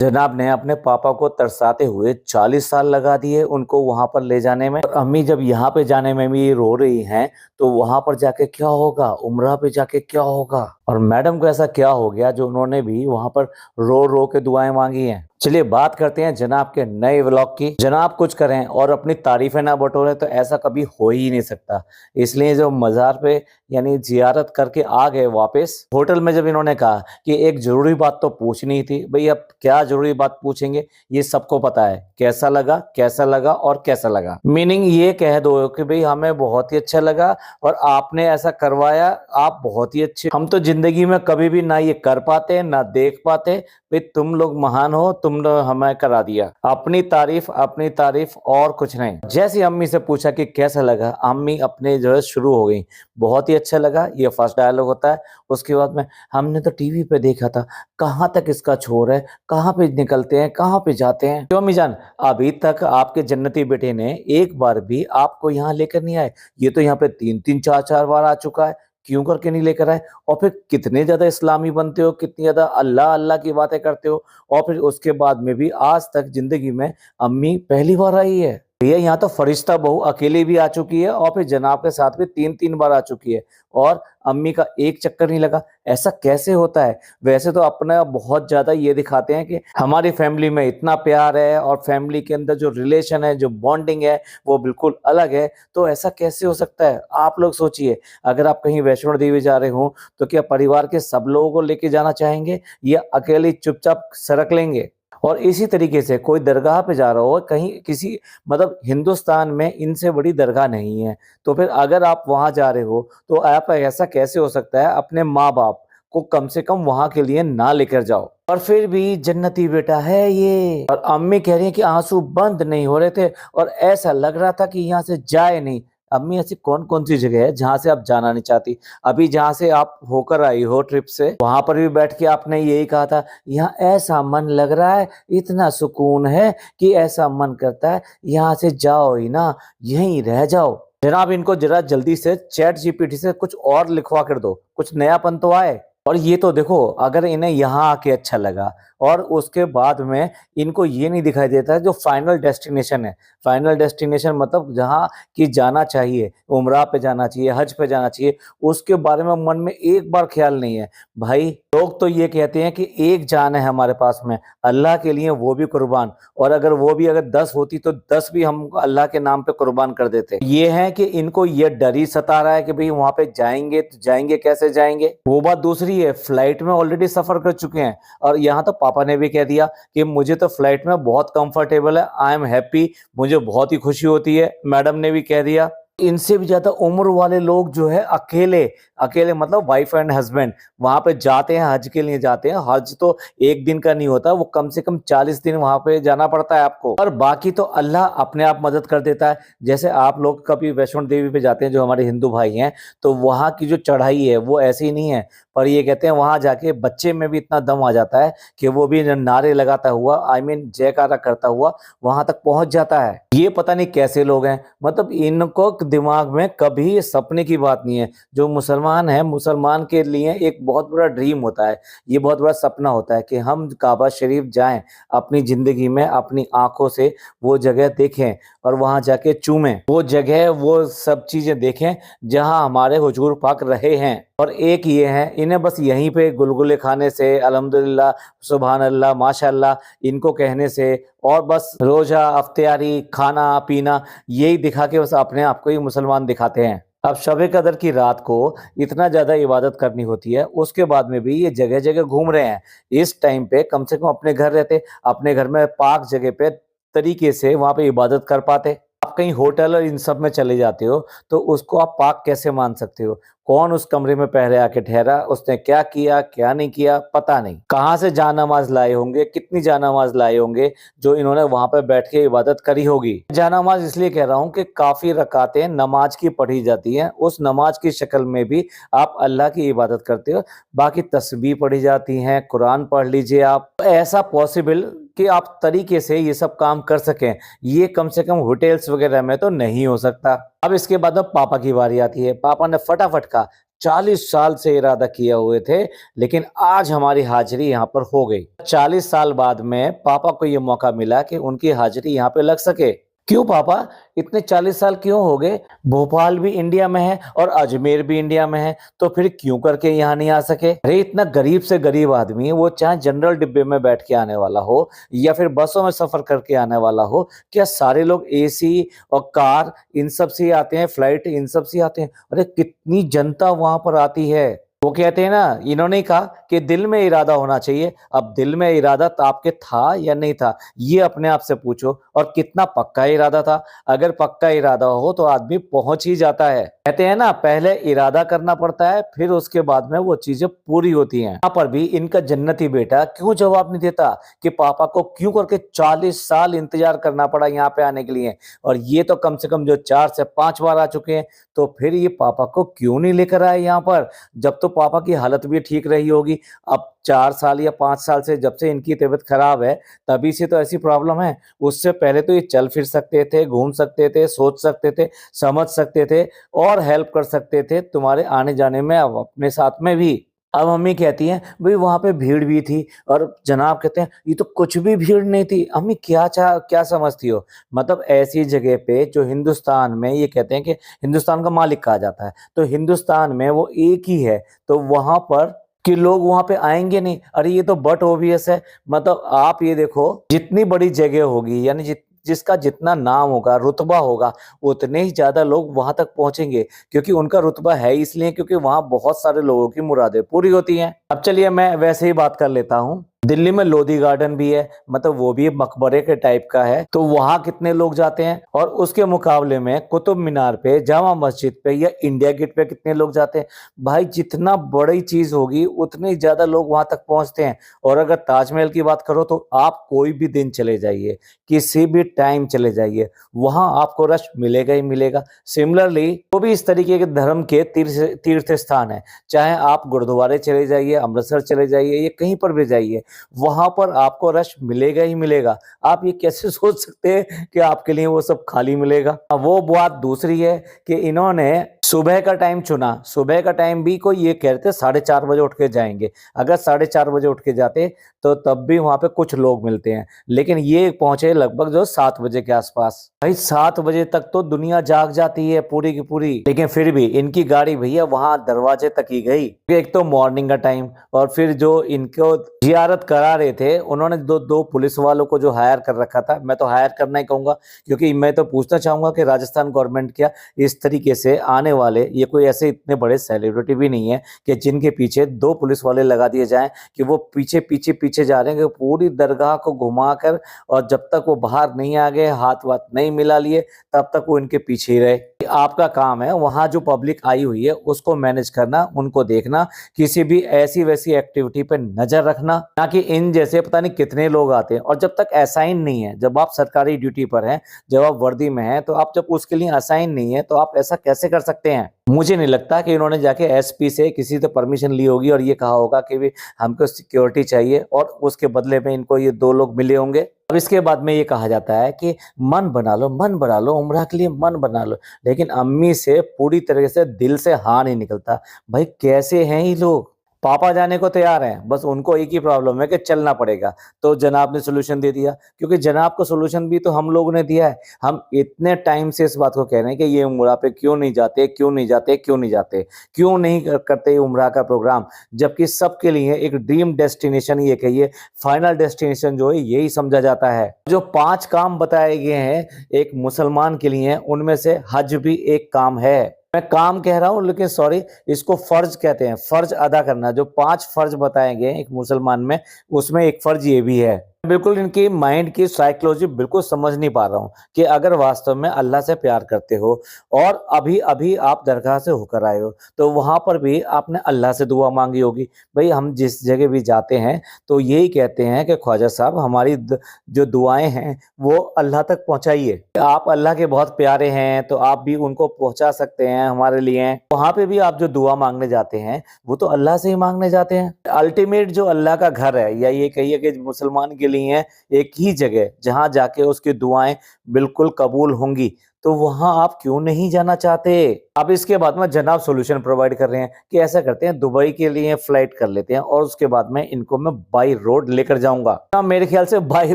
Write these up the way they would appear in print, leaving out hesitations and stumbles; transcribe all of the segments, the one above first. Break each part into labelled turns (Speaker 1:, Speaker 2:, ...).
Speaker 1: जनाब ने अपने पापा को तरसाते हुए 40 साल लगा दिए उनको वहां पर ले जाने में। और अम्मी जब यहाँ पे जाने में भी रो रही हैं तो वहां पर जाके क्या होगा, उम्रा पे जाके क्या होगा, और मैडम को ऐसा क्या हो गया जो उन्होंने भी वहां पर रो रो के दुआएं मांगी हैं। चलिए बात करते हैं जनाब के नए व्लॉग की। जनाब कुछ करें और अपनी तारीफें ना बटोरें तो ऐसा कभी हो ही नहीं सकता। इसलिए जो मज़ार पे यानी जियारत करके आ गए वापस होटल में, जब इन्होंने कहा कि एक जरूरी बात तो पूछनी थी। भाई अब क्या जरूरी बात पूछेंगे, ये सबको पता है। कैसा लगा, कैसा लगा और कैसा लगा, मीनिंग ये कह दो कि भाई हमें बहुत ही अच्छा लगा और आपने ऐसा करवाया, आप बहुत ही अच्छे। हम तो जिंदगी में कभी भी ना ये कर पाते ना देख पाते। भाई तुम लोग महान हो, तुमने हमें करा दिया। अपनी तारीफ और कुछ नहीं। जैसे अम्मी से पूछा कि कैसा लगा, अम्मी अपने जो है शुरू हो गई, बहुत ही अच्छा लगा। ये फर्स्ट डायलॉग होता है। उसके बाद में हमने तो टीवी पे देखा था, कहाँ तक इसका छोर है, कहाँ पे निकलते हैं, कहाँ पे जाते हैं। क्यों अम्मी जान, अभी तक आपके जन्नती बेटे ने एक बार भी आपको यहाँ लेकर नहीं आए। ये तो यहाँ पे 3-3 4-4 बार आ चुका है, क्यों करके नहीं लेकर आए। और फिर कितने ज्यादा इस्लामी बनते हो, कितनी ज्यादा अल्लाह अल्लाह की बातें करते हो, और फिर उसके बाद में भी आज तक जिंदगी में अम्मी पहली बार आई है। भैया यहाँ तो फरिश्ता बहू अकेली भी आ चुकी है और फिर जनाब के साथ भी 3-3 बार आ चुकी है, और अम्मी का एक चक्कर नहीं लगा। ऐसा कैसे होता है। वैसे तो अपना बहुत ज्यादा ये दिखाते हैं कि हमारी फैमिली में इतना प्यार है और फैमिली के अंदर जो रिलेशन है, जो बॉन्डिंग है, वो बिल्कुल अलग है। तो ऐसा कैसे हो सकता है। आप लोग सोचिए, अगर आप कहीं वैष्णो देवी जा रहे हो तो क्या परिवार के सब लोगों को लेके जाना चाहेंगे या अकेले चुपचाप सरक लेंगे। और इसी तरीके से कोई दरगाह पे जा रहा हो कहीं, किसी मतलब हिंदुस्तान में इनसे बड़ी दरगाह नहीं है, तो फिर अगर आप वहां जा रहे हो तो आप ऐसा कैसे हो सकता है अपने माँ बाप को कम से कम वहां के लिए ना लेकर जाओ। और फिर भी जन्नती बेटा है ये। और अम्मी कह रही है कि आंसू बंद नहीं हो रहे थे और ऐसा लग रहा था कि यहाँ से जाए नहीं। अम्मी ऐसी कौन कौन सी जगह है जहां से आप जाना नहीं चाहती। अभी जहां से आप होकर आई हो ट्रिप से, वहां पर भी बैठ के आपने यही कहा था, यहाँ ऐसा मन लग रहा है, इतना सुकून है कि ऐसा मन करता है यहाँ से जाओ ही ना, यहीं रह जाओ। जनाब इनको जरा जल्दी से चैट जीपीटी से कुछ और लिखवा कर दो, कुछ नयापन तो आए। और ये तो देखो, अगर इन्हें यहाँ आके अच्छा लगा और उसके बाद में इनको ये नहीं दिखाई देता है जो फाइनल डेस्टिनेशन है। फाइनल डेस्टिनेशन मतलब जहाँ की जाना चाहिए, उम्रा पे जाना चाहिए, हज पे जाना चाहिए, उसके बारे में मन में एक बार ख्याल नहीं है। भाई लोग तो ये कहते हैं कि एक जान है हमारे पास में, अल्लाह के लिए वो भी कुर्बान। और अगर वो भी अगर 10 होती तो 10 भी हम अल्लाह के नाम पे कुर्बान कर देते। ये है कि इनको ये डर ही सता रहा है कि भाई वहां पे जाएंगे तो जाएंगे कैसे जाएंगे। वो बात दूसरी है, फ्लाइट में ऑलरेडी सफर कर चुके हैं और यहाँ तो पापा ने भी कह दिया कि मुझे तो फ्लाइट में बहुत कंफर्टेबल है, आई एम हैप्पी, मुझे बहुत ही खुशी होती है। मैडम ने भी कह दिया। इनसे भी ज्यादा उम्र वाले लोग जो है अकेले अकेले मतलब वाइफ एंड हस्बैंड वहां पे जाते हैं, हज के लिए जाते हैं। हज तो एक दिन का नहीं होता, वो कम से कम 40 दिन वहां पे जाना पड़ता है आपको। और बाकी तो अल्लाह अपने आप मदद कर देता है। जैसे आप लोग कभी वैष्णो देवी पे जाते हैं, जो हमारे हिंदू भाई हैं, तो वहां की जो चढ़ाई है वो ऐसी ही नहीं है। पर ये कहते हैं वहां जाके बच्चे में भी इतना दम आ जाता है कि वो भी नारे लगाता हुआ, आई मीन जयकारा करता हुआ वहां तक पहुंच जाता है। ये पता नहीं कैसे लोग हैं, मतलब इनको दिमाग में कभी सपने की बात नहीं है। जो मुसलमान है, मुसलमान के लिए एक बहुत बड़ा ड्रीम होता है, ये बहुत बड़ा सपना होता है कि हम काबा शरीफ जाएं, अपनी जिंदगी में अपनी आंखों से वो जगह देखें और वहां जाके चूमें, वो जगह वो सब चीजें देखें जहां हमारे हुजूर पाक रहे हैं। और एक ये है, इन्हें बस यहीं पे गुलगुले खाने से, अल्हम्दुलिल्लाह, सुभान अल्लाह, माशाअल्लाह इनको कहने से और बस रोजा अफ्तारी खाना पीना यही दिखा के बस अपने आप को ही मुसलमान दिखाते हैं। अब शब कदर की रात को इतना ज्यादा इबादत करनी होती है, उसके बाद में भी ये जगह जगह घूम रहे हैं। इस टाइम पे कम से कम अपने घर रहते, अपने घर में पाक जगह पे तरीके से वहां पे इबादत कर पाते। आप कहीं होटल और इन सब में चले जाते हो तो उसको आप पाक कैसे मान सकते हो। कौन उस कमरे में पहरे आके ठहरा, उसने क्या किया क्या नहीं किया पता नहीं। कहाँ से जानमाज लाए होंगे, कितनी जानमाज लाए होंगे जो इन्होंने वहां पर बैठ के इबादत करी होगी। जानमाज इसलिए कह रहा हूँ कि काफी रकातें नमाज की पढ़ी जाती हैं, उस नमाज की शक्ल में भी आप अल्लाह की इबादत करते हो। बाकी तस्बीह पढ़ी जाती हैं, कुरान पढ़ लीजिए आप। ऐसा पॉसिबल कि आप तरीके से ये सब काम कर सकें, ये कम से कम होटल्स वगैरह में तो नहीं हो सकता। अब इसके बाद में पापा की बारी आती है। पापा ने फटाफट कहा 40 साल से इरादा किए हुए थे, लेकिन आज हमारी हाजिरी यहाँ पर हो गई। 40 साल बाद में पापा को ये मौका मिला कि उनकी हाजिरी यहाँ पे लग सके। क्यों पापा, इतने 40 साल क्यों हो गए? भोपाल भी इंडिया में है और अजमेर भी इंडिया में है, तो फिर क्यों करके यहाँ नहीं आ सके? अरे इतना गरीब से गरीब आदमी, वो चाहे जनरल डिब्बे में बैठ के आने वाला हो या फिर बसों में सफर करके आने वाला हो, क्या सारे लोग एसी और कार इन सब से ही आते हैं, फ्लाइट इन सब से ही आते हैं? अरे कितनी जनता वहां पर आती है। वो कहते हैं ना, इन्होंने ही कहा कि दिल में इरादा होना चाहिए। अब दिल में इरादा तो आपके था या नहीं था, ये अपने आप से पूछो, और कितना पक्का इरादा था। अगर पक्का इरादा हो तो आदमी पहुंच ही जाता है। कहते हैं ना, पहले इरादा करना पड़ता है, फिर उसके बाद में वो चीजें पूरी होती हैं। यहाँ पर भी इनका जन्नती बेटा क्यों जवाब नहीं देता कि पापा को क्यों करके 40 साल इंतजार करना पड़ा यहाँ पे आने के लिए, और ये तो कम से कम जो 4 से 5 बार आ चुके हैं, तो फिर ये पापा को क्यों नहीं लेकर आए यहाँ पर? जब तो पापा की हालत भी ठीक रही होगी। अब 4 साल या 5 साल से जब से इनकी तबीयत खराब है, तभी से तो ऐसी प्रॉब्लम है। उससे पहले तो ये चल फिर सकते थे, घूम सकते थे, सोच सकते थे, समझ सकते थे और हेल्प कर सकते थे तुम्हारे आने जाने में, अब अपने साथ में भी। अब मम्मी कहती हैं भाई वहां पे भीड़ भी थी, और जनाब कहते हैं ये तो कुछ भी भीड़ नहीं थी। अम्मी क्या समझती हो? मतलब ऐसी जगह पे जो हिंदुस्तान में, ये कहते हैं कि हिंदुस्तान का मालिक कहा जाता है, तो हिंदुस्तान में वो एक ही है, तो वहां पर कि लोग वहां पे आएंगे नहीं? अरे ये तो बट ऑब्वियस है। मतलब आप ये देखो, जितनी बड़ी जगह होगी, यानी जिसका जितना नाम होगा, रुतबा होगा, उतने ही ज्यादा लोग वहां तक पहुंचेंगे, क्योंकि उनका रुतबा है इसलिए क्योंकि वहां बहुत सारे लोगों की मुरादें पूरी होती हैं। अब चलिए मैं वैसे ही बात कर लेता हूँ। दिल्ली में लोधी गार्डन भी है, मतलब वो भी मकबरे के टाइप का है, तो वहां कितने लोग जाते हैं? और उसके मुकाबले में कुतुब मीनार पे, जामा मस्जिद पे या इंडिया गेट पे कितने लोग जाते हैं? भाई जितना बड़ी चीज होगी उतने ज्यादा लोग वहां तक पहुंचते हैं। और अगर ताजमहल की बात करो तो आप कोई भी दिन चले जाइए, किसी भी टाइम चले जाइए, वहां आपको रश मिलेगा ही मिलेगा। सिमिलरली वो भी इस तरीके के धर्म के तीर्थ स्थान है, चाहे आप गुरुद्वारे चले जाइए, अमृतसर चले जाइए, या कहीं पर भी जाइए, वहां पर आपको रश मिलेगा ही मिलेगा। आप ये कैसे सोच सकते हैं कि आपके लिए वो सब खाली मिलेगा? वो बात दूसरी है कि इन्होंने सुबह का टाइम चुना। सुबह का टाइम भी कोई ये कहते थे 4:30 बजे उठ के जाएंगे। अगर 4:30 बजे उठ के जाते तो तब भी वहां पे कुछ लोग मिलते हैं, लेकिन ये पहुंचे लगभग जो 7 बजे के आसपास। भाई 7 बजे तक तो दुनिया जाग जाती है पूरी की पूरी, लेकिन फिर भी इनकी गाड़ी भैया वहां दरवाजे तक ही गई। एक तो मॉर्निंग का टाइम, और फिर जो इनको जियारत करा रहे थे उन्होंने दो पुलिस वालों को जो हायर कर रखा था, मैं तो हायर करना ही कहूंगा, क्योंकि मैं तो पूछना चाहूंगा कि राजस्थान गवर्नमेंट क्या इस तरीके से आने वाले, ये कोई ऐसे इतने बड़े सेलिब्रिटी भी नहीं है कि जिनके पीछे 2 पुलिस वाले लगा दिए जाएं कि वो पीछे पीछे पीछे जा रहे हैं, कि पूरी दरगाह को घुमाकर, और जब तक वो बाहर नहीं आ गए, हाथ वाथ नहीं मिला लिए, तब तक वो इनके पीछे ही रहे। आपका काम है वहां जो पब्लिक आई हुई है उसको मैनेज करना, उनको देखना, किसी भी ऐसी वैसी एक्टिविटी पे नजर रखना, ना कि इन जैसे पता नहीं कितने लोग आते हैं। और जब तक असाइन नहीं है, जब आप सरकारी ड्यूटी पर हैं, जब आप वर्दी में हैं, तो आप जब उसके लिए असाइन नहीं है तो आप ऐसा कैसे कर सकते हैं? मुझे नहीं लगता कि इन्होंने जाके एसपी से किसी से परमिशन ली होगी और ये कहा होगा कि भी हमको सिक्योरिटी चाहिए, और उसके बदले में इनको ये 2 लोग मिले होंगे। अब इसके बाद में ये कहा जाता है कि मन बना लो, मन बना लो, उम्रा के लिए मन बना लो, लेकिन अम्मी से पूरी तरीके से दिल से हाँ नहीं निकलता। भाई कैसे हैं ये लोग? पापा जाने को तैयार हैं, बस उनको एक ही प्रॉब्लम है कि चलना पड़ेगा। तो जनाब ने सोल्यूशन दे दिया, क्योंकि जनाब को सोल्यूशन भी तो हम लोगों ने दिया है। हम इतने टाइम से इस बात को कह रहे हैं कि ये उम्रा पे क्यों नहीं जाते, क्यों नहीं जाते, क्यों नहीं जाते, क्यों नहीं करते उम्रा का प्रोग्राम, जबकि सबके लिए एक ड्रीम डेस्टिनेशन, ये कहिए फाइनल डेस्टिनेशन जो है यही समझा जाता है। जो 5 काम बताए गए हैं एक मुसलमान के लिए, उनमें से हज भी एक काम है। मैं काम कह रहा हूं लेकिन सॉरी, इसको फर्ज कहते हैं, फर्ज अदा करना। जो 5 फर्ज बताए गए एक मुसलमान में, उसमें एक फर्ज ये भी है। बिल्कुल इनकी माइंड की साइकोलॉजी बिल्कुल समझ नहीं पा रहा हूँ कि अगर वास्तव में अल्लाह से प्यार करते हो और अभी अभी आप दरगाह से होकर आए हो, तो वहां पर भी आपने अल्लाह से दुआ मांगी होगी। भाई हम जिस जगह भी जाते हैं तो यही कहते हैं कि ख्वाजा साहब हमारी जो दुआएं हैं वो अल्लाह तक पहुंचाइए। आप अल्लाह के बहुत प्यारे हैं तो आप भी उनको पहुंचा सकते हैं हमारे लिए। वहां पे भी आप जो दुआ मांगने जाते हैं वो तो अल्लाह से ही मांगने जाते हैं। अल्टीमेट जो अल्लाह का घर है, या ये कहिए कि मुसलमान के लिए एक ही जगह जहां जाके उसकी दुआएं बिल्कुल कबूल होंगी। तो वहां आप क्यों नहीं जाना चाहते? अब इसके बाद में जनाब सॉल्यूशन प्रोवाइड कर रहे हैं कि ऐसा करते हैं, दुबई के लिए फ्लाइट कर लेते हैं और उसके बाद में इनको मैं बाई रोड लेकर जाऊंगा। अब मेरे ख्याल से बाई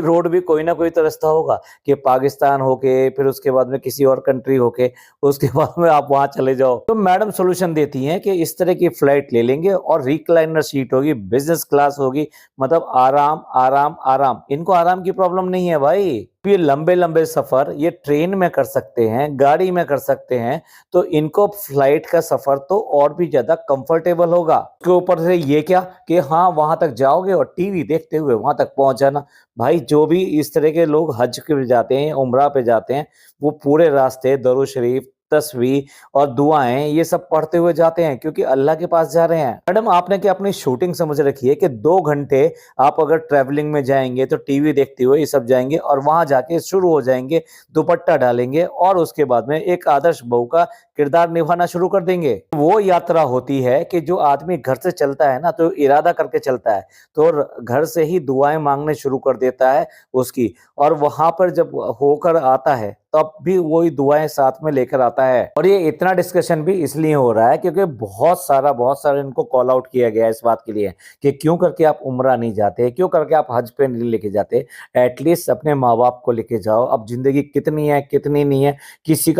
Speaker 1: रोड भी कोई ना कोई तो रास्ता होगा कि पाकिस्तान होके फिर उसके बाद में किसी और कंट्री होके उसके बाद में आप वहां चले जाओ। तो मैडम सॉल्यूशन देती हैं कि इस तरह की फ्लाइट ले लेंगे और रिक्लाइनर सीट होगी, बिजनेस क्लास होगी, मतलब आराम आराम आराम। इनको आराम की प्रॉब्लम नहीं है भाई। ये लंबे लंबे सफर ये ट्रेन में कर सकते हैं, गाड़ी में कर सकते हैं, तो इनको फ्लाइट का सफर तो और भी ज्यादा कंफर्टेबल होगा। उसके ऊपर से ये क्या कि हाँ वहां तक जाओगे और टीवी देखते हुए वहां तक पहुंच जाना। भाई जो भी इस तरह के लोग हज पे जाते हैं, उम्रा पे जाते हैं, वो पूरे रास्ते दरूद शरीफ, तस्वीर और दुआएं ये सब पढ़ते हुए जाते हैं क्योंकि अल्लाह के पास जा रहे हैं। मैडम आपने क्या अपनी शूटिंग समझ रखी है कि 2 घंटे आप अगर ट्रैवलिंग में जाएंगे तो टीवी देखते हुए ये सब जाएंगे और वहां जाके शुरू हो जाएंगे, दुपट्टा डालेंगे और उसके बाद में एक आदर्श बहू का किरदार निभाना शुरू कर देंगे। वो यात्रा होती है कि जो आदमी घर से चलता है ना तो इरादा करके चलता है, तो घर से ही दुआएं मांगने शुरू कर देता है उसकी, और वहां पर जब होकर आता है तब भी वही दुआएं साथ में लेकर आता है। और ये इतना डिस्कशन भी इसलिए हो रहा है क्योंकि बहुत सारा इनको कॉल आउट किया गया है इस बात के लिए कि क्यों करके आप उम्रा नहीं जाते, क्यों करके आप हज पे नहीं लेके जाते, एटलीस्ट अपने माँ बाप को लेके जाओ। अब जिंदगी कितनी है कितनी नहीं है किसी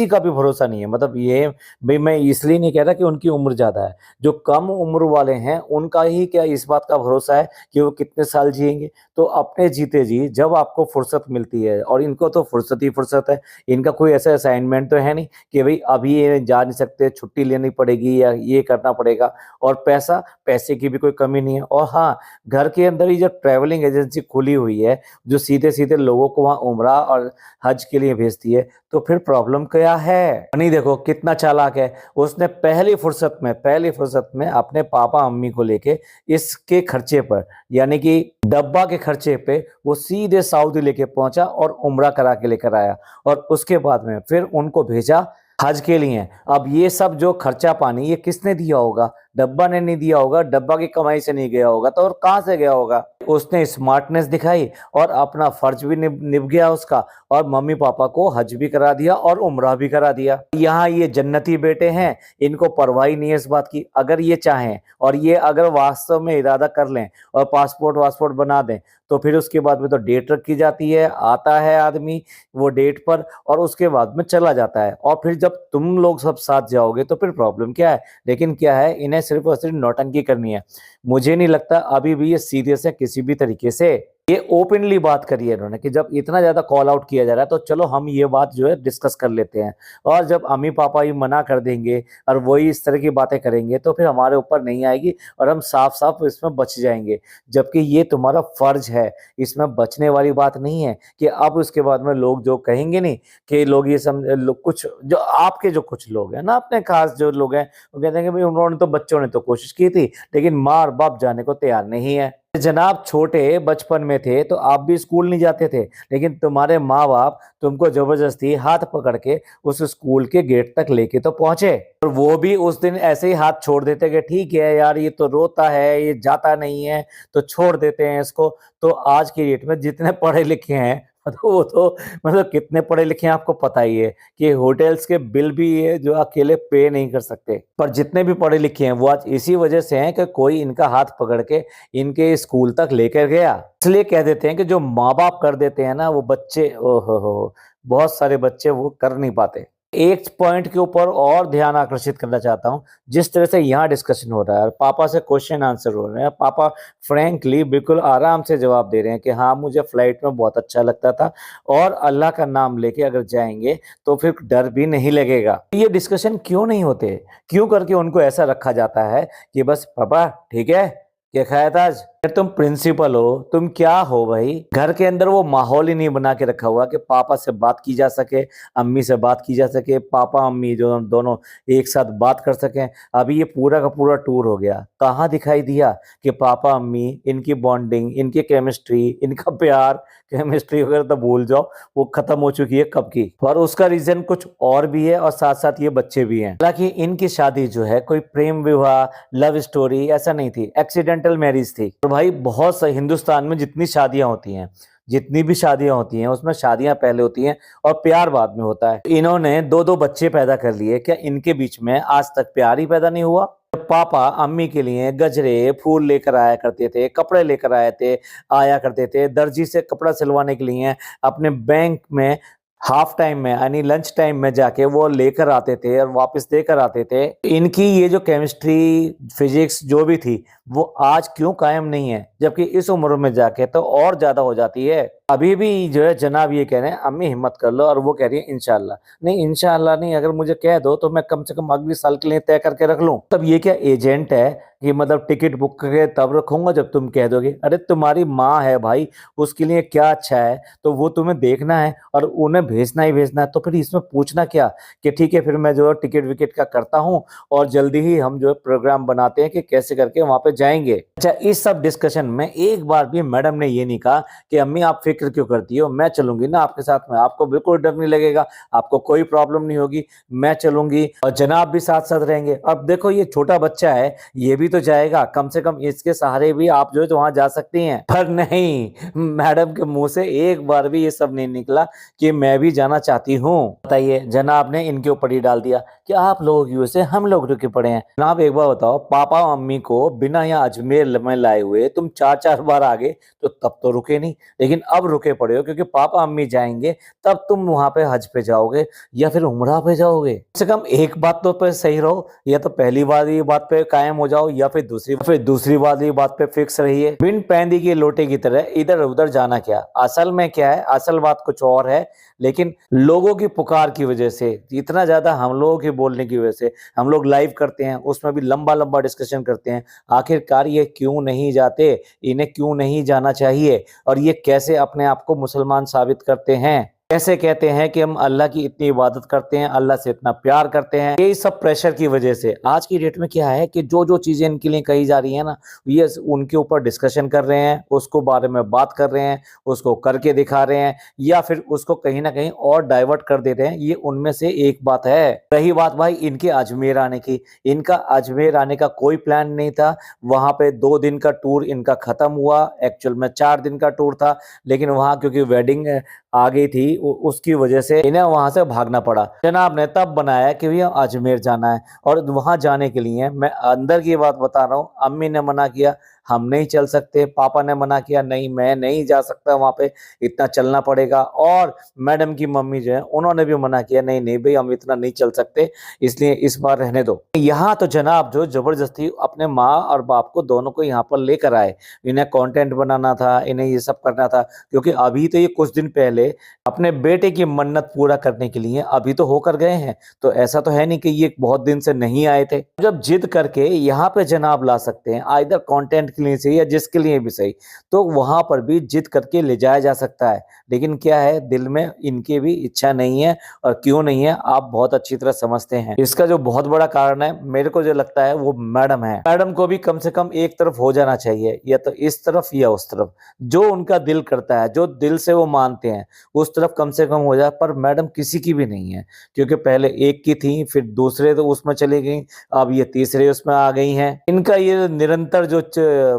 Speaker 1: का भी भरोसा नहीं है। मतलब ये भाई मैं इसलिए नहीं कह रहा कि उनकी उम्र ज्यादा है, जो कम उम्र वाले हैं उनका ही क्या इस बात का भरोसा है कि वो कितने साल जिएंगे। तो अपने जीते जी जब आपको फुर्सत मिलती है, और इनको तो फुर्सत ही फुर्सत है, इनका कोई ऐसा असाइनमेंट तो है नहीं कि भाई अभी ये जा नहीं सकते, छुट्टी लेनी पड़ेगी या ये करना पड़ेगा। और पैसे की भी कोई कमी नहीं है। और हाँ, घर के अंदर ही जो ट्रैवलिंग एजेंसी खुली हुई है जो सीधे सीधे लोगों को वहां उम्रा और हज के लिए भेजती है, तो फिर प्रॉब्लम क्या है? नहीं देखो कितना चालाक है, उसने पहली फुर्सत में अपने पापा मम्मी को लेके इसके खर्चे पर, यानी कि डब्बा के खर्चे पे वो सीधे सऊदी लेके पहुंचा और उम्रा करा के लेकर आया, और उसके बाद में फिर उनको भेजा हज के लिए। अब ये सब जो खर्चा पानी ये किसने दिया होगा? डब्बा ने नहीं दिया होगा, डब्बा की कमाई से नहीं गया होगा, तो और कहां से गया होगा? उसने स्मार्टनेस दिखाई और अपना फर्ज भी निभ गया उसका, और मम्मी पापा को हज भी करा दिया और उम्रा भी करा दिया। यहाँ ये जन्नती बेटे हैं, इनको परवाह नहीं है इस बात की। अगर ये चाहें और ये अगर वास्तव में इरादा कर लें और पासपोर्ट बना दें, तो फिर उसके बाद में तो डेट रखी जाती है, आता है आदमी वो डेट पर और उसके बाद में चला जाता है। और फिर जब तुम लोग सब साथ जाओगे तो फिर प्रॉब्लम क्या है? लेकिन क्या है, इन्हें सिर्फ और सिर्फ नौटंकी करनी है। मुझे नहीं लगता अभी भी ये सीरियस है किसी भी तरीके से। ये ओपनली बात करी है इन्होंने कि जब इतना ज्यादा कॉल आउट किया जा रहा है तो चलो हम ये बात जो है डिस्कस कर लेते हैं। और जब अम्मी पापा ही मना कर देंगे और वही इस तरह की बातें करेंगे तो फिर हमारे ऊपर नहीं आएगी और हम साफ साफ इसमें बच जाएंगे। जबकि ये तुम्हारा फर्ज है, इसमें बचने वाली बात नहीं है कि अब उसके बाद में लोग जो कहेंगे नहीं कि लोग ये कुछ जो आपके जो कुछ लोग हैं ना, अपने खास जो लोग हैं, वो कहते हैं कि भाई उन्होंने तो, बच्चों ने तो कोशिश की थी लेकिन माँ और बाप जाने को तैयार नहीं है। जनाब छोटे बचपन में थे तो आप भी स्कूल नहीं जाते थे, लेकिन तुम्हारे माँ बाप तुमको जबरदस्ती हाथ पकड़ के उस स्कूल के गेट तक लेके तो पहुंचे, और वो भी उस दिन ऐसे ही हाथ छोड़ देते कि ठीक है यार ये तो रोता है, ये जाता नहीं है तो छोड़ देते हैं इसको। तो आज की डेट में जितने पढ़े लिखे हैं तो वो तो मतलब कितने पढ़े लिखे हैं आपको पता ही है कि होटल्स के बिल भी ये जो अकेले पे नहीं कर सकते। पर जितने भी पढ़े लिखे हैं वो आज इसी वजह से हैं कि कोई इनका हाथ पकड़ के इनके स्कूल तक लेकर गया। इसलिए कह देते हैं कि जो माँ बाप कर देते हैं ना वो बच्चे, ओहो हो, बहुत सारे बच्चे वो कर नहीं पाते। एक पॉइंट के ऊपर और ध्यान आकर्षित करना चाहता हूँ। जिस तरह से यहाँ डिस्कशन हो रहा है, पापा से क्वेश्चन आंसर हो रहे हैं, पापा फ्रैंकली बिल्कुल आराम से जवाब दे रहे हैं कि हाँ मुझे फ्लाइट में बहुत अच्छा लगता था और अल्लाह का नाम लेके अगर जाएंगे तो फिर डर भी नहीं लगेगा। ये डिस्कशन क्यों नहीं होते? क्यों करके उनको ऐसा रखा जाता है कि बस पापा ठीक है, क्या खाया था आज? यार तुम प्रिंसिपल हो, तुम क्या हो भाई? घर के अंदर वो माहौल ही नहीं बना के रखा हुआ कि पापा से बात की जा सके, अम्मी से बात की जा सके, पापा अम्मी जो दोनों एक साथ बात कर सकें। अभी ये पूरा का पूरा टूर हो गया, कहाँ दिखाई दिया कि पापा अम्मी, इनकी बॉन्डिंग, इनकी केमिस्ट्री, इनका प्यार, केमिस्ट्री वगैरह तो भूल जाओ, वो खत्म हो चुकी है कब की। और उसका रीजन कुछ और भी है और साथ साथ ये बच्चे भी हैं। हालांकि इनकी शादी जो है कोई प्रेम विवाह, लव स्टोरी ऐसा नहीं थी, एक्सीडेंटल मैरिज थी। और भाई बहुत सही, हिंदुस्तान में जितनी शादियां होती हैं जितनी भी शादियां होती हैं उसमें शादियां पहले होती हैं और प्यार बाद में होता है। इन्होंने दो दो बच्चे पैदा कर लिए, क्या इनके बीच में आज तक प्यार ही पैदा नहीं हुआ? पापा अम्मी के लिए गजरे फूल लेकर आया करते थे, कपड़े लेकर आया करते थे, दर्जी से कपड़ा सिलवाने के लिए अपने बैंक में हाफ टाइम में यानी लंच टाइम में जाके वो लेकर आते थे और वापस देकर आते थे। इनकी ये जो केमिस्ट्री फिजिक्स जो भी थी वो आज क्यों कायम नहीं है, जबकि इस उम्र में जाके तो और ज्यादा हो जाती है। अभी भी जो है जनाब ये कह रहे हैं अम्मी हिम्मत कर लो, और वो कह रही है इंशाल्लाह। नहीं इंशाल्लाह नहीं, अगर मुझे कह दो तो मैं कम से कम अगले साल के लिए तय करके रख लूं। तब ये क्या एजेंट है कि मतलब टिकट बुक करके तब रखूंगा जब तुम कह दोगे? अरे तुम्हारी माँ है भाई, उसके लिए क्या अच्छा है तो वो तुम्हें देखना है और उन्हें भेजना ही भेजना है, तो फिर इसमें पूछना क्या कि ठीक है फिर मैं जो है टिकट विकेट का करता हूँ और जल्दी ही हम जो है प्रोग्राम बनाते हैं कि कैसे करके वहां पे जाएंगे। अच्छा, इस सब डिस्कशन में एक बार भी मैडम ने ये नहीं कहा कि अम्मी आप फिक्र क्यों करती हो, मैं चलूंगी ना आपके साथ में, आपको बिल्कुल डर नहीं लगेगा, आपको कोई प्रॉब्लम नहीं होगी, मैं चलूंगी और जनाब भी साथ साथ रहेंगे। अब देखो ये छोटा बच्चा है, ये भी तो जाएगा, कम से कम इसके सहारे भी आप जो है तो वहां जा सकती हैं। पर नहीं, मैडम के मुंह से एक बार भी ये सब नहीं निकला कि मैं भी जाना चाहती हूँ। बताइए, जनाब ने इनके ऊपर ही डाल दिया कि आप लोग यूं से हम लोग रुके पड़े हैं। जनाब एक बार बताओ, पापा मम्मी को बिना यहाँ अजमेर में लाए हुए तुम चार चार बार आ गए तो तब तो रुके नहीं, लेकिन अब रुके पड़े हो क्योंकि पापा अम्मी जाएंगे तब तुम वहां पे हज पे जाओगे या फिर उम्रा पे जाओगे। कम से कम एक बात तो पे सही रहो, या तो पहली वाली बात पे कायम हो जाओ या फिर दूसरी वाली बात पे फिक्स रहिए। बिन पैंदी के लोटे की तरह इधर उधर जाना क्या, असल में क्या है, असल बात कुछ और है, लेकिन लोगों की पुकार की वजह से, इतना ज्यादा हम लोगों के बोलने की वजह से, हम लोग लाइव करते हैं उसमें भी लंबा लंबा डिस्कशन करते हैं, आखिरकार ये क्यों नहीं जाते, इन्हें क्यों नहीं जाना चाहिए, और ये कैसे अपने आप को मुसलमान साबित करते हैं, कैसे कहते हैं कि हम अल्लाह की इतनी इबादत करते हैं, अल्लाह से इतना प्यार करते हैं। ये सब प्रेशर की वजह से आज की डेट में क्या है कि जो जो चीजें इनके लिए कही जा रही है ना, ये उनके ऊपर डिस्कशन कर रहे हैं, उसको बारे में बात कर रहे हैं, उसको करके दिखा रहे हैं, या फिर उसको कहीं ना कहीं और डाइवर्ट कर देते हैं। ये उनमें से एक बात है। रही बात भाई इनके अजमेर आने की, इनका अजमेर आने का कोई प्लान नहीं था। वहां पे 2 दिन का टूर इनका खत्म हुआ, एक्चुअल में 4 दिन का टूर था, लेकिन वहां क्योंकि वेडिंग आ गई थी उसकी वजह से इन्हें वहां से भागना पड़ा। जनाब ने तब बनाया कि भैया अजमेर जाना है, और वहां जाने के लिए मैं अंदर की बात बता रहा हूँ, अम्मी ने मना किया हम नहीं चल सकते, पापा ने मना किया नहीं मैं नहीं जा सकता वहां पे, इतना चलना पड़ेगा, और मैडम की मम्मी जो है उन्होंने भी मना किया नहीं नहीं भाई हम इतना नहीं चल सकते, इसलिए इस बार रहने दो। यहाँ तो जनाब जो जबरदस्ती अपने माँ और बाप को दोनों को यहाँ पर लेकर आए, इन्हें कंटेंट बनाना था, इन्हें ये सब करना था, क्योंकि अभी तो ये कुछ दिन पहले अपने बेटे की मन्नत पूरा करने के लिए अभी तो होकर गए हैं, तो ऐसा तो है नहीं कि ये बहुत दिन से नहीं आए थे। जब जिद करके यहाँ पे जनाब ला सकते हैं, आइदर कंटेंट के लिए सही या जिसके लिए भी सही, तो वहां पर भी जिद करके ले जाया जा सकता है, लेकिन क्या है दिल में इनके भी इच्छा नहीं है, और क्यों नहीं है आप बहुत अच्छी तरह समझते हैं। इसका जो बहुत बड़ा कारण है मेरे को जो लगता है वो मैडम है। मैडम को भी कम से कम एक तरफ हो जाना चाहिए, या तो इस तरफ या उस तरफ, जो उनका दिल करता है, जो दिल से वो मानते हैं उस तरफ कम से कम हो जाए। पर मैडम किसी की भी नहीं है, क्योंकि पहले एक की थी, फिर दूसरे तो उसमें चली गई, अब ये तीसरे उसमें आ गई हैं। इनका ये निरंतर जो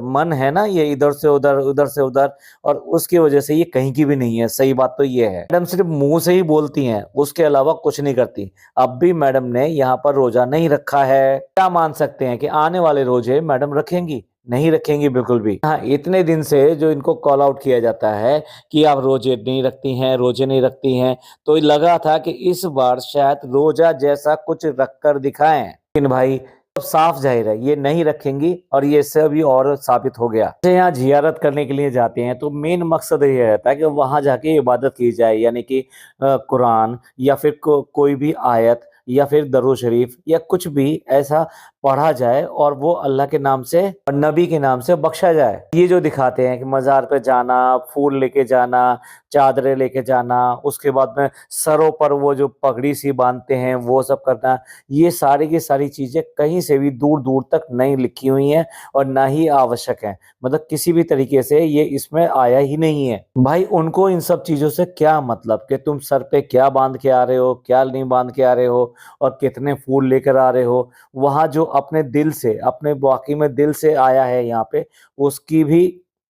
Speaker 1: मन है ना, ये इधर से उधर उधर से उधर, और उसकी वजह से ये कहीं की भी नहीं है। सही बात तो ये है, मैडम सिर्फ मुंह से ही बोलती हैं, उसके अलावा कुछ नहीं करती। अब भी मैडम ने यहाँ पर रोजा नहीं रखा है, क्या मान सकते हैं कि आने वाले रोजे मैडम रखेंगी? नहीं रखेंगी बिल्कुल भी। हाँ, इतने दिन से जो इनको कॉल आउट किया जाता है कि आप रोजे नहीं रखती हैं, रोजे नहीं रखती हैं, तो लगा था कि इस बार शायद रोजा जैसा कुछ रख कर दिखाएं, लेकिन भाई अब साफ जाहिर है ये नहीं रखेंगी, और ये इससे अभी और साबित हो गया। जैसे यहाँ जियारत करने के लिए जाते हैं तो मेन मकसद ये रहता है कि वहां जाके इबादत की जाए, यानी कि कुरान या फिर कोई भी आयत या फिर दरूद शरीफ या कुछ भी ऐसा पढ़ा जाए, और वो अल्लाह के नाम से और नबी के नाम से बख्शा जाए। ये जो दिखाते हैं कि मज़ार पे जाना, फूल लेके जाना, चादरें लेके जाना, उसके बाद में सरों पर वो जो पगड़ी सी बांधते हैं वो सब करना, ये सारी की सारी चीजें कहीं से भी दूर दूर तक नहीं लिखी हुई हैं और ना ही आवश्यक है। मतलब किसी भी तरीके से ये इसमें आया ही नहीं है। भाई उनको इन सब चीजों से क्या मतलब कि तुम सर पे क्या बांध के आ रहे हो, क्या नहीं बांध के आ रहे हो, और कितने फूल लेकर आ रहे हो। वहां जो अपने दिल से, अपने वाकई में दिल से आया है यहाँ पे, उसकी भी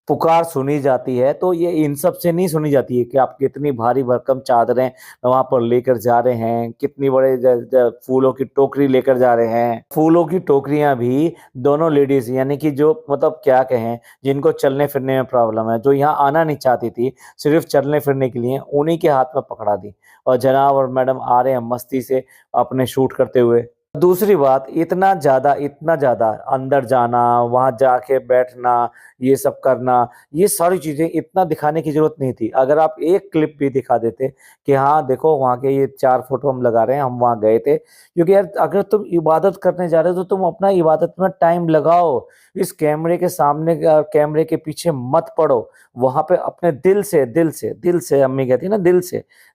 Speaker 1: पुकार सुनी जाती है, तो ये इन सब से नहीं सुनी जाती है कि आप कितनी भारी भरकम चादरें वहाँ पर लेकर जा रहे हैं, कितनी बड़े फूलों की टोकरी लेकर जा रहे हैं। फूलों की टोकरियां भी दोनों लेडीज यानी कि जो मतलब क्या कहें, जिनको चलने फिरने में प्रॉब्लम है, जो यहाँ आना नहीं चाहती थी, सिर्फ चलने फिरने के लिए, उन्हीं के हाथ में पकड़ा दी और जनाब और मैडम आ रहे हैं मस्ती से अपने शूट करते हुए। दूसरी बात, इतना ज़्यादा अंदर जाना, वहाँ जाके बैठना, ये सब करना, ये सारी चीज़ें इतना दिखाने की ज़रूरत नहीं थी। अगर आप एक क्लिप भी दिखा देते कि हाँ, देखो वहाँ के ये 4 फ़ोटो हम लगा रहे हैं, हम वहाँ गए थे। क्योंकि यार अगर तुम इबादत करने जा रहे हो, तो तुम अपना इबादत में टाइम लगाओ। इस कैमरे के सामने कैमरे के पीछे मत पड़ो। वहाँ पे अपने दिल से अम्मी कहती है ना,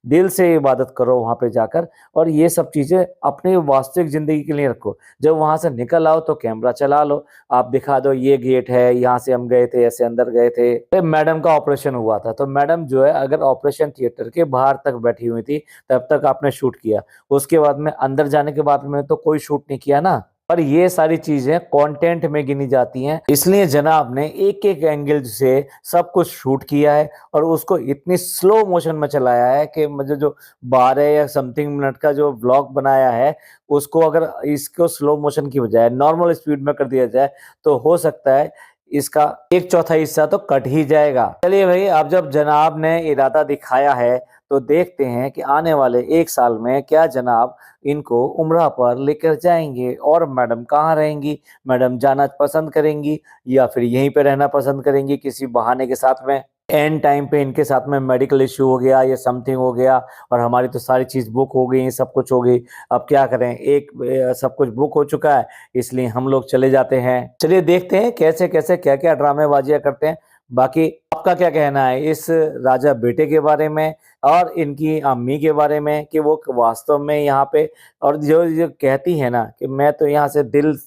Speaker 1: दिल से इबादत करो वहाँ पे जाकर और ये सब चीज़ें अपनी वास्तविक ज़िंदगी के लिए रखो। जब वहाँ से निकल आओ तो कैमरा चला लो, आप दिखा दो ये गेट है, यहाँ से हम गए थे, ऐसे अंदर गए थे। फिर मैडम का ऑपरेशन हुआ था, तो मैडम जो है अगर ऑपरेशन थिएटर के बाहर तक बैठी हुई थी, तब तक आपने शूट किया। उसके बाद में अंदर जाने के बाद में तो कोई शूट नहीं किया ना। पर ये सारी चीजें कंटेंट में गिनी जाती हैं, इसलिए जनाब ने एक-एक एंगल से सब कुछ शूट किया है और उसको इतनी स्लो मोशन में चलाया है कि मुझे जो 12 या समथिंग मिनट का जो व्लॉग बनाया है, उसको अगर इसको स्लो मोशन की बजाय नॉर्मल स्पीड में कर दिया जाए, तो हो सकता है इसका 1/4 हिस्सा तो कट ही जाएगा। चलिए भई, अब जब जनाब ने इरादा दिखाया है, तो देखते हैं कि आने वाले 1 साल में क्या जनाब इनको उम्रा पर लेकर जाएँगे और मैडम कहाँ रहेंगी? मैडम जाना पसंद करेंगी या फिर यहीं पे रहना पसंद करेंगी किसी बहाने के साथ में? एंड टाइम पे इनके साथ में मेडिकल इश्यू हो गया या समथिंग हो गया और हमारी तो सारी चीज़ बुक हो गई, सब कुछ हो गई। अब क्या करें? सब कुछ बुक हो चुका है, इसलिए हम लोग चले जाते हैं। चलिए देखते हैं कैसे-कैसे, क्या-क्या ड्रामेबाज़ियाँ करते हैं। बाकी आपका क्या कहना है इस राजा बेटे के बारे में और इनकी अम्मी के बारे में कि वो वास्तव में यहाँ पे और जो कहती है ना कि मैं तो यहाँ से दिल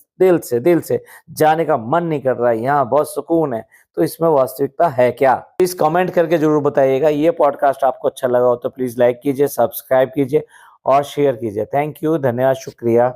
Speaker 1: से जाने का मन नहीं कर रहा है, यहाँ बहुत सुकून है। तो इसमें वास्तविकता है क्या? प्लीज़ कमेंट करके ज़रूर बताइएगा। ये पॉडकास्ट आपको अच्छा लगा हो तो प्लीज़ लाइक कीजिए, सब्सक्राइब कीजिए और शेयर कीजिए। थैंक यू, धन्यवाद, शुक्रिया।